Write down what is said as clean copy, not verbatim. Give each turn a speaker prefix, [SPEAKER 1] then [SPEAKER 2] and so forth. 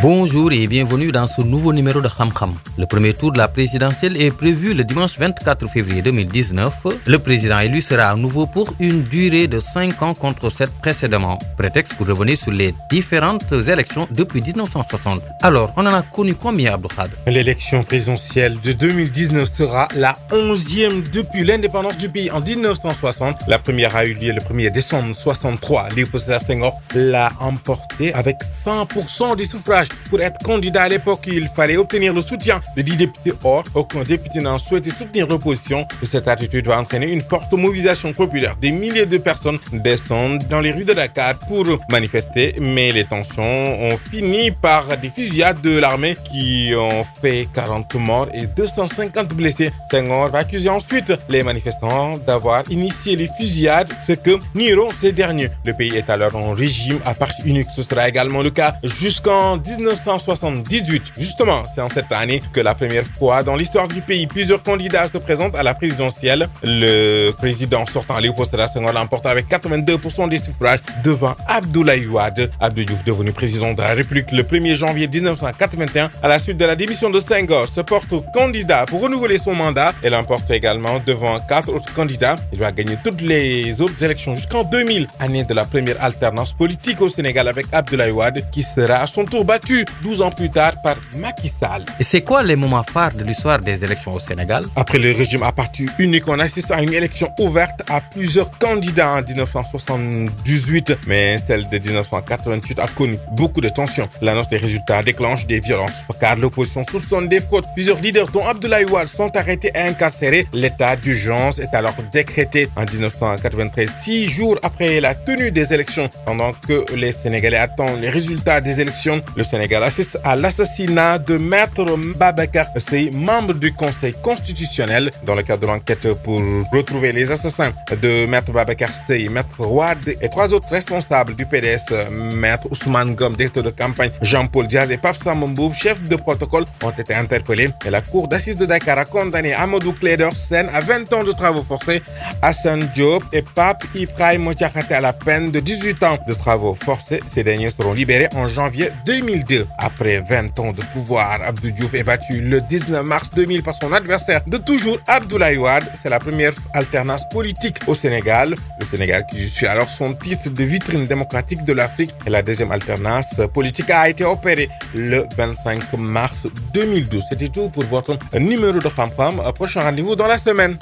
[SPEAKER 1] Bonjour et bienvenue dans ce nouveau numéro de Kham Kham. Le premier tour de la présidentielle est prévu le dimanche 24 février 2019. Le président élu sera à nouveau pour une durée de 5 ans contre 7 précédemment. Prétexte pour revenir sur les différentes élections depuis 1960. Alors, on en a connu combien, Abdou Khadr?
[SPEAKER 2] L'élection présidentielle de 2019 sera la 11e depuis l'indépendance du pays en 1960. La première a eu lieu le 1er décembre 1963. Léopold Sédar Senghor l'a emporté avec 100% des suffrages. Pour être candidat à l'époque, il fallait obtenir le soutien de 10 députés. Or, aucun député n'a souhaité soutenir l'opposition. Cette attitude va entraîner une forte mobilisation populaire. Des milliers de personnes descendent dans les rues de Dakar pour manifester, mais les tensions ont fini par des fusillades de l'armée qui ont fait 40 morts et 250 blessés. Senghor va accuser ensuite les manifestants d'avoir initié les fusillades, ce que nieront ces derniers. Le pays est alors en régime à parti unique. Ce sera également le cas jusqu'en 1978. Justement, c'est en cette année que la première fois dans l'histoire du pays, plusieurs candidats se présentent à la présidentielle. Le président sortant, Léopold Sédar Senghor, l'emporte avec 82% des suffrages devant Abdoulaye Wade. Abdou Diouf, devenu président de la République le 1er janvier 1981, à la suite de la démission de Senghor, se porte candidat pour renouveler son mandat et l'emporte également devant 4 autres candidats. Il va gagner toutes les autres élections jusqu'en 2000, année de la première alternance politique au Sénégal avec Abdoulaye Wade, qui sera à son tour battu 12 ans plus tard par Macky Sall.
[SPEAKER 1] Et c'est quoi les moments phares de l'histoire des élections au Sénégal?
[SPEAKER 2] Après le régime à parti unique, on assiste à une élection ouverte à plusieurs candidats en 1978, mais celle de 1988 a connu beaucoup de tensions. L'annonce des résultats déclenche des violences, car l'opposition soupçonne des fraudes. Plusieurs leaders, dont Abdoulaye Wade, sont arrêtés et incarcérés. L'état d'urgence est alors décrété en 1993, 6 jours après la tenue des élections. Pendant que les Sénégalais attendent les résultats des élections, le Sénégal assiste à l'assassinat de Maître Babacar Seye, membre du Conseil constitutionnel. Dans le cadre de l'enquête pour retrouver les assassins de Maître Babacar Seye, Maître Wade et 3 autres responsables du PDS, Maître Ousmane Ngom, directeur de campagne, Jean-Paul Diaz et Pape Samba Mboup, chef de protocole, ont été interpellés. Et la cour d'assises de Dakar a condamné Amadou Clédor Sène à 20 ans de travaux forcés, Hassan Diop et Pape Ibrahima Diakhaté à la peine de 18 ans de travaux forcés. Ces derniers seront libérés en janvier 2002. Après 20 ans de pouvoir, Abdou Diouf est battu le 19 mars 2000 par son adversaire de toujours, Abdoulaye Wade. C'est la première alternance politique au Sénégal. Le Sénégal qui suit alors son titre de vitrine démocratique de l'Afrique. Et la deuxième alternance politique a été opérée le 25 mars 2012. C'était tout pour votre numéro de Kham Kham. Prochain rendez-vous dans la semaine.